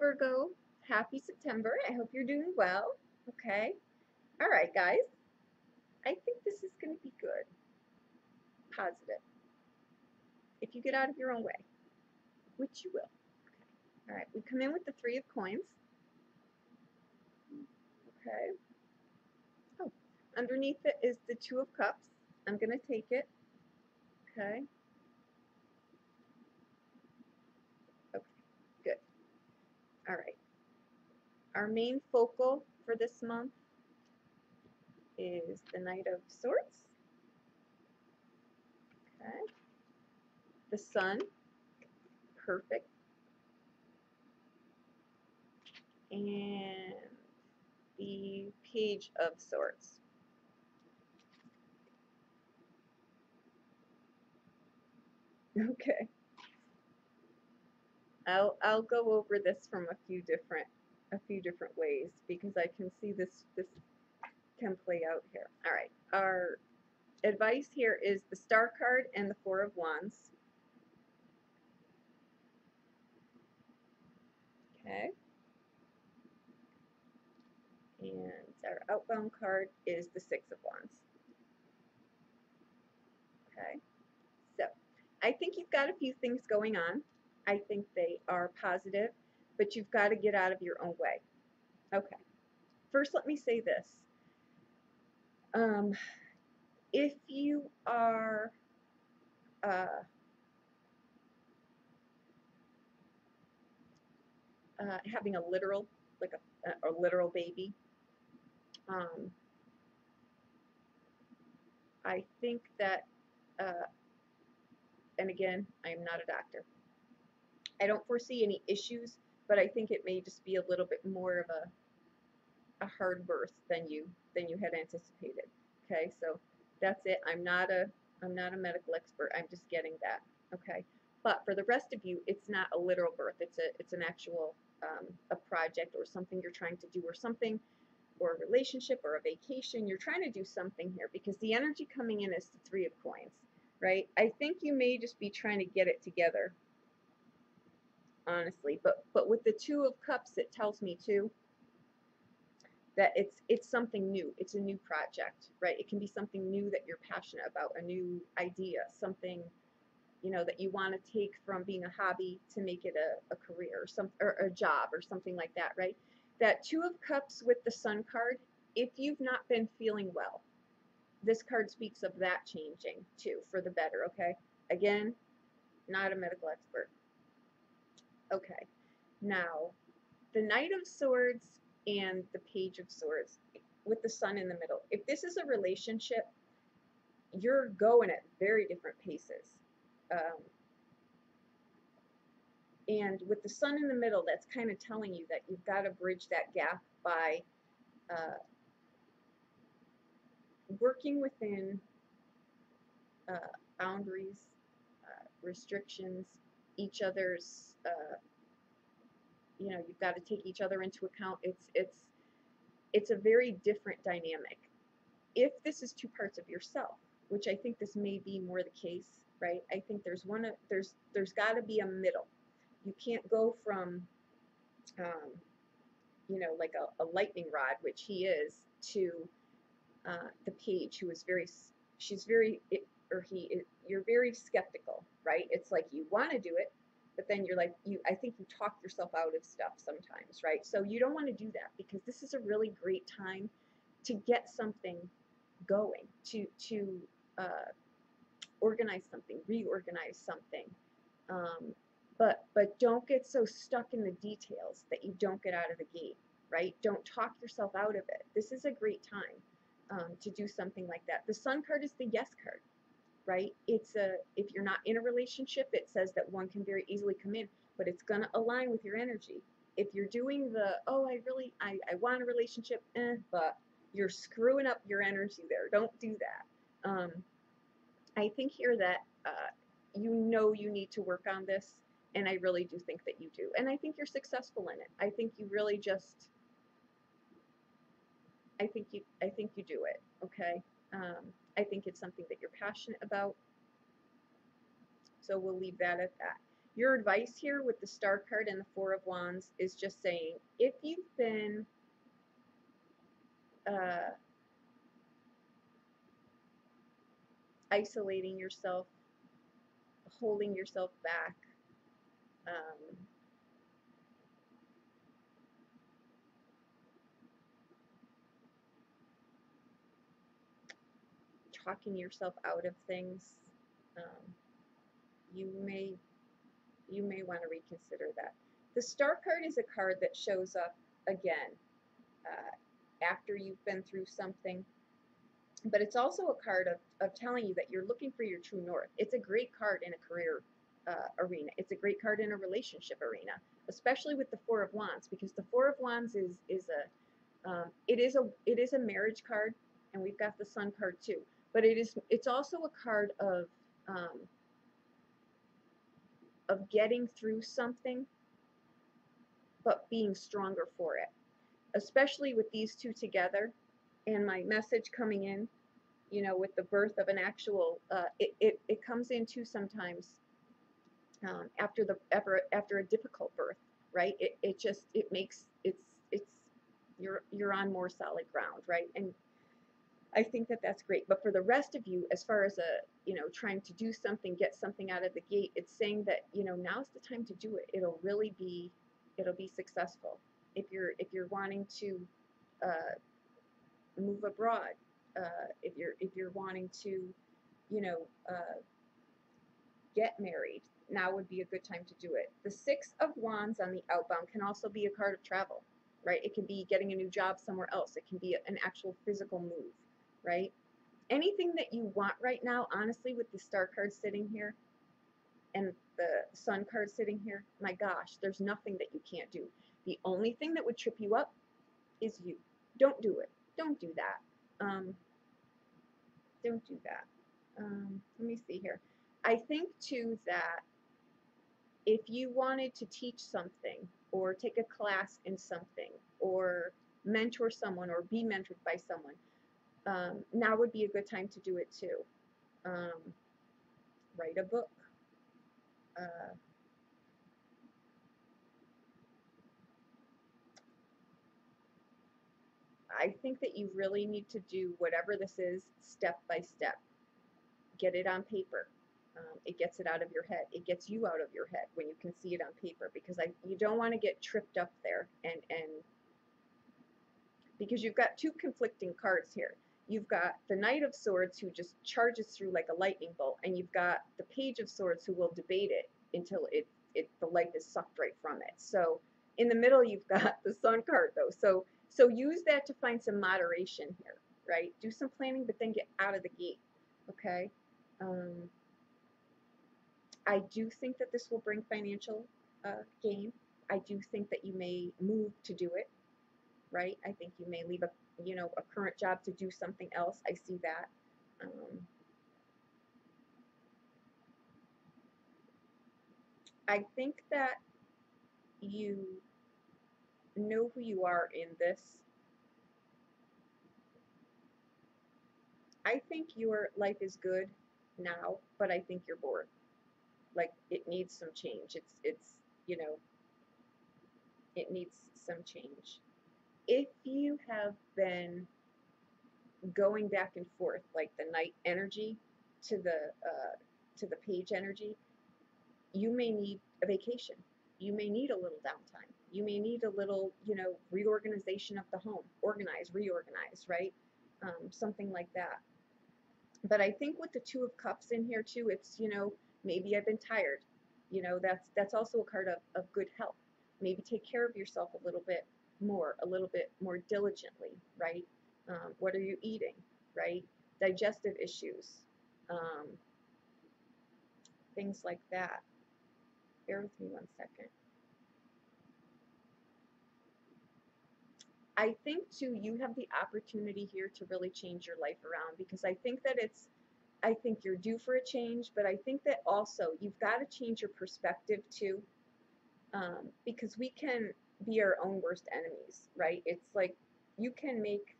Virgo. Happy September. I hope you're doing well. Okay. All right, guys. I think this is going to be good. Positive. If you get out of your own way, which you will. Okay. All right. We come in with the 3 of coins. Okay. Oh, underneath it is the 2 of cups. I'm going to take it. Okay. Okay. Good. All right. Our main focal for this month is the Knight of Swords. Okay. The Sun. Perfect. And the Page of Swords. Okay. I'll go over this from a few different ways because I can see this can play out here. All right. Our advice here is the Star card and the 4 of Wands. Okay. And our outbound card is the 6 of Wands. Okay. So I think you've got a few things going on. I think they are positive, but you've got to get out of your own way. Okay. First, let me say this. If you are having a literal, like a literal baby, I think that, and again, I am not a doctor. I don't foresee any issues, but I think it may just be a little bit more of a hard birth than you had anticipated. Okay, so that's it. I'm not a medical expert. I'm just getting that. Okay, but for the rest of you, it's not a literal birth. It's an actual a project or something you're trying to do or something, or a relationship or a vacation. You're trying to do something here because the energy coming in is the 3 of coins, right? I think you may just be trying to get it together, honestly. But with the 2 of cups, it tells me too that it's something new. It's a new project, right? It can be something new that you're passionate about, a new idea, something, you know, that you want to take from being a hobby to make it a career or a job or something like that, right? That 2 of cups with the Sun card, if you've not been feeling well, this card speaks of that changing too for the better, okay? Again, not a medical expert. Okay, now the Knight of Swords and the Page of Swords with the Sun in the middle. If this is a relationship, you're going at very different paces. And with the Sun in the middle, that's kind of telling you that you've got to bridge that gap by working within boundaries, restrictions, each other's, you know, you've got to take each other into account. It's a very different dynamic. If this is 2 parts of yourself, which I think this may be more the case, right? I think there's got to be a middle. You can't go from, you know, like a lightning rod, which he is, to the Page, who is you're very skeptical, right? It's like you want to do it, but then you're like, I think you talk yourself out of stuff sometimes, right? So you don't want to do that because this is a really great time to get something going, to organize something, reorganize something. But don't get so stuck in the details that you don't get out of the gate, right? Don't talk yourself out of it. This is a great time to do something like that. The Sun card is the yes card, right? If you're not in a relationship, it says that one can very easily come in, but it's going to align with your energy. If you're doing I want a relationship, but you're screwing up your energy there. Don't do that. I think here that you know you need to work on this, and I really do think that you do. And I think you're successful in it. I think you really just, I think you do it, okay? I think it's something that you're passionate about. So we'll leave that at that. Your advice here with the Star card and the Four of Wands is just saying, if you've been isolating yourself, holding yourself back, um, talking yourself out of things, um, you may want to reconsider that. The Star card is a card that shows up again after you've been through something, but it's also a card of telling you that you're looking for your true north. It's a great card in a career arena. It's a great card in a relationship arena, especially with the Four of Wands, because the Four of Wands is a marriage card, and we've got the Sun card too. But it's also a card of getting through something, but being stronger for it. Especially with these two together, and my message coming in, with the birth of an actual, it comes in too sometimes after a difficult birth, right? It makes it's you're on more solid ground, right? And I think that that's great. But for the rest of you, as far as trying to do something, get something out of the gate, it's saying that now's the time to do it. It'll be successful. If you're wanting to move abroad, if you're wanting to, get married, now would be a good time to do it. The Six of Wands on the outbound can also be a card of travel, right? It can be getting a new job somewhere else. It can be an actual physical move, right? Anything that you want right now, honestly, with the Star card sitting here and the Sun card sitting here, my gosh, there's nothing that you can't do. The only thing that would trip you up is you. Don't do it. Don't do that. Don't do that. Let me see here. I think too that if you wanted to teach something or take a class in something or mentor someone or be mentored by someone, now would be a good time to do it too. Write a book. I think that you really need to do whatever this is step by step. Get it on paper. It gets it out of your head. It gets you out of your head when you can see it on paper, because you don't want to get tripped up there, and because you've got two conflicting cards here. You've got the Knight of Swords who just charges through like a lightning bolt, and you've got the Page of Swords who will debate it until the life is sucked right from it. So in the middle you've got the Sun card though. So use that to find some moderation here, right? Do some planning, but then get out of the gate, okay? I do think that this will bring financial gain. I do think that you may move to do it, right? I think you may leave a current job to do something else. I see that. I think that you know who you are in this. I think your life is good now, but I think you're bored. Like, it needs some change. It's it needs some change. If you have been going back and forth like the Knight energy to the Page energy, you may need a vacation. You may need a little downtime. You may need a little, reorganization of the home. Organize, reorganize, right? Something like that. But I think with the Two of Cups in here too, it's, maybe I've been tired. That's also a card of good health. Maybe take care of yourself a little bit more diligently, right? What are you eating, right? Digestive issues, things like that. Bear with me one second. I think too, you have the opportunity here to really change your life around, because I think that I think you're due for a change, but I think that also you've got to change your perspective too, because we can be our own worst enemies, right? It's like you can make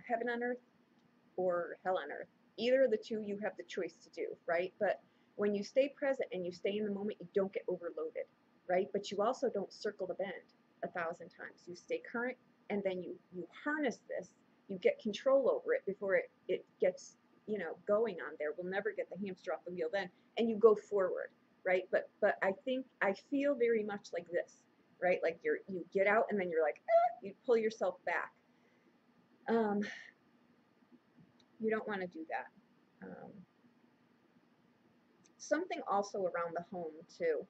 heaven on earth or hell on earth. Either of the two you have the choice to do, right? But When you stay present and you stay in the moment, you don't get overloaded, right? But you also don't circle the bend 1,000 times. You stay current, and then you harness this. You get control over it before it gets, going on there. We'll never get the hamster off the wheel then, and you go forward, right? But I feel very much like this, right? Like you get out and then you're like, you pull yourself back. You don't want to do that. Something also around the home too.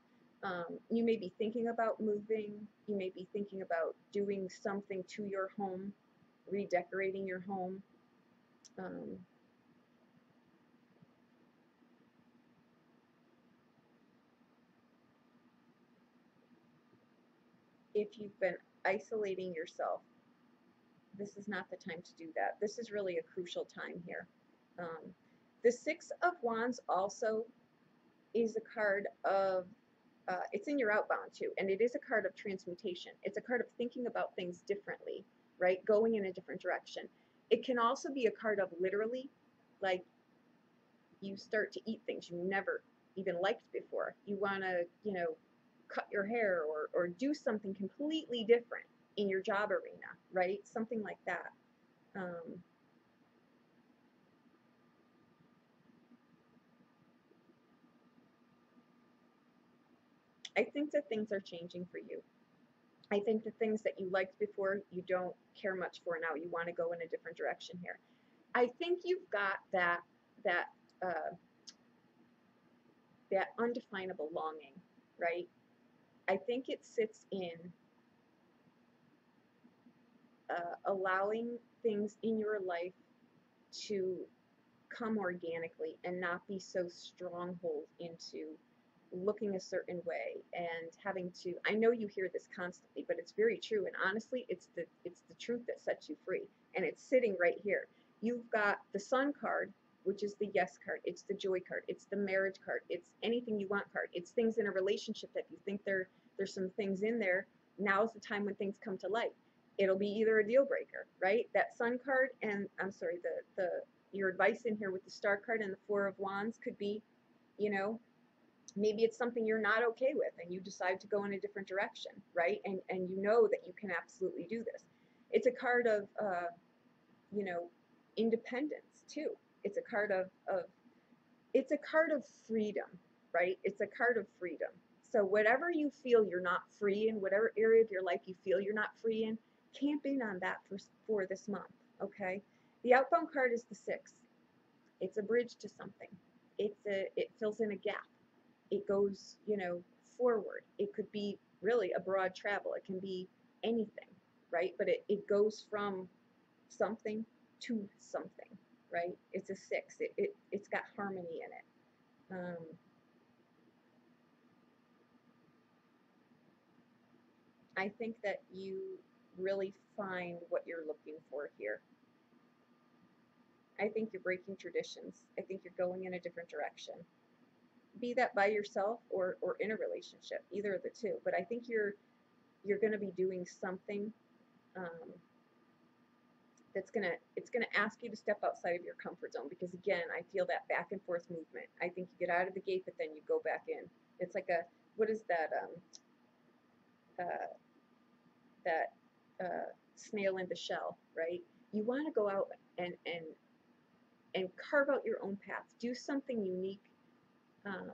You may be thinking about moving. You may be thinking about doing something to your home, redecorating your home. Um, if you've been isolating yourself, this is not the time to do that. This is really a crucial time here. Um, the Six of Wands also is a card of, it's in your outbound too, and it is a card of transmutation. It's a card of thinking about things differently, right? Going in a different direction. It can also be a card of literally, like, you start to eat things you never even liked before. You want to, cut your hair or do something completely different in your job arena, right? Something like that. Um, I think that things are changing for you. I think the things that you liked before, you don't care much for now. You want to go in a different direction here. I think you've got that uh, that undefinable longing, right? I think it sits in allowing things in your life to come organically and not be so stronghold into looking a certain way and having to. I know you hear this constantly, but it's very true, and honestly it's the truth that sets you free, and it's sitting right here. You've got the Sun card, which is the yes card. It's the joy card. It's the marriage card. It's anything you want card. It's things in a relationship that you think there's some things in there. Now's the time when things come to light. It'll be either a deal breaker, right? That Sun card, and I'm sorry, the your advice in here with the Star card and the Four of Wands could be, you know, maybe it's something you're not okay with and you decide to go in a different direction, right? And you know that you can absolutely do this. It's a card of, you know, independence too. It's a card of it's a card of freedom, right? It's a card of freedom. So whatever you feel you're not free in, whatever area of your life you feel you're not free in, camp in on that for this month, okay? The outbound card is the Six. It's a bridge to something. It fills in a gap. It goes, forward. It could be really a broad travel. It can be anything, right? But it goes from something to something, right? It's a Six. It's got harmony in it. I think that you really find what you're looking for here. I think you're breaking traditions. I think you're going in a different direction. Be that by yourself or in a relationship, either of the two. But I think you're going to be doing something um, it's gonna ask you to step outside of your comfort zone, because again, I feel that back and forth movement. I think you get out of the gate, but then you go back in. It's like a, what is that uh, that snail in the shell, right? You want to go out and carve out your own path. Do something unique. Um,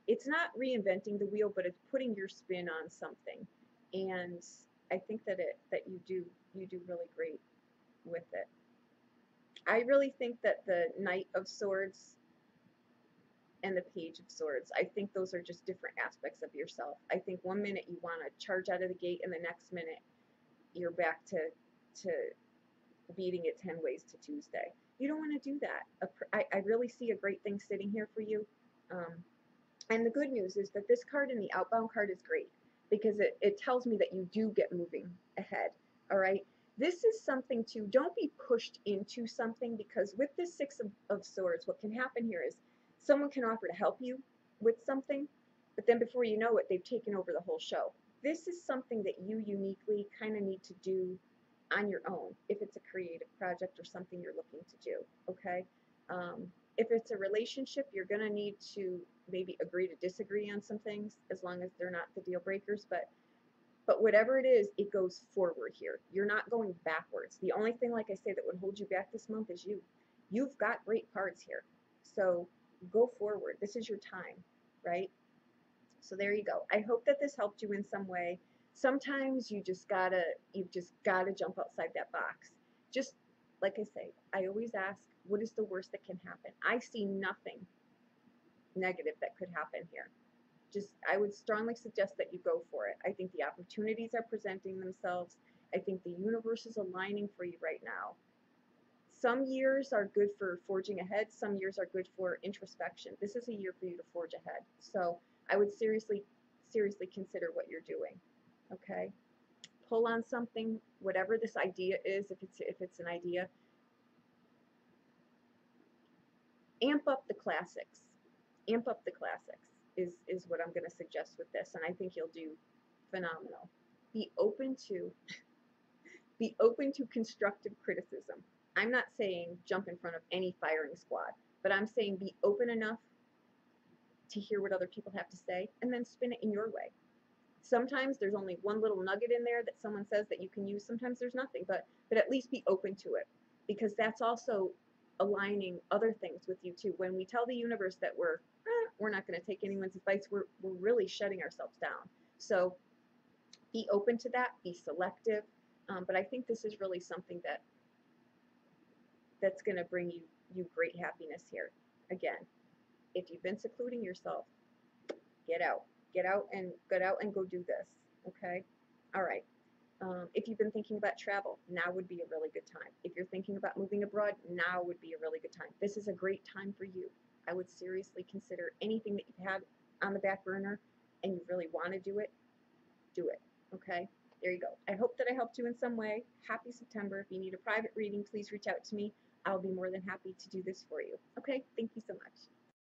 it's not reinventing the wheel, but it's putting your spin on something. And I think that you do really great with it. I really think that the Knight of Swords and the Page of Swords, I think those are just different aspects of yourself. I think one minute you want to charge out of the gate, and the next minute you're back to beating it 10 ways to Tuesday. You don't want to do that. I really see a great thing sitting here for you. Um, and the good news is that this card and the outbound card is great, because it tells me that you do get moving ahead. All right. This is something to, don't be pushed into something, because with this Six of Swords, what can happen here is someone can offer to help you with something, but then before you know it, they've taken over the whole show. This is something that you uniquely kind of need to do on your own, if it's a creative project or something you're looking to do, okay? If it's a relationship, you're going to need to maybe agree to disagree on some things, as long as they're not the deal breakers. But whatever it is, it goes forward here. You're not going backwards. The only thing, like I say, that would hold you back this month is you. You've got great cards here. So go forward. This is your time, right? So there you go. I hope that this helped you in some way. Sometimes you've just gotta jump outside that box. Just like I say, I always ask, what is the worst that can happen? I see nothing negative that could happen here. Just, I would strongly suggest that you go for it. I think the opportunities are presenting themselves. I think the universe is aligning for you right now. Some years are good for forging ahead. Some years are good for introspection. This is a year for you to forge ahead. So I would seriously consider what you're doing. Okay? Pull on something, whatever this idea is, if it's an idea. Amp up the classics. Amp up the classics is what I'm going to suggest with this, and I think you'll do phenomenal. Be open to constructive criticism. I'm not saying jump in front of any firing squad, but I'm saying be open enough to hear what other people have to say and then spin it in your way. Sometimes there's only one little nugget in there that someone says that you can use. Sometimes there's nothing, but at least be open to it, because that's also aligning other things with you too. When we tell the universe that we're not going to take anyone's advice, we're really shutting ourselves down. So be open to that, be selective. But I think this is really something that's going to bring you great happiness here. Again, if you've been secluding yourself, get out and go do this. Okay. All right. If you've been thinking about travel, now would be a really good time. If you're thinking about moving abroad, now would be a really good time. This is a great time for you. I would seriously consider anything that you've had on the back burner and you really want to do it, do it. Okay? There you go. I hope that I helped you in some way. Happy September. If you need a private reading, please reach out to me. I'll be more than happy to do this for you. Okay? Thank you so much.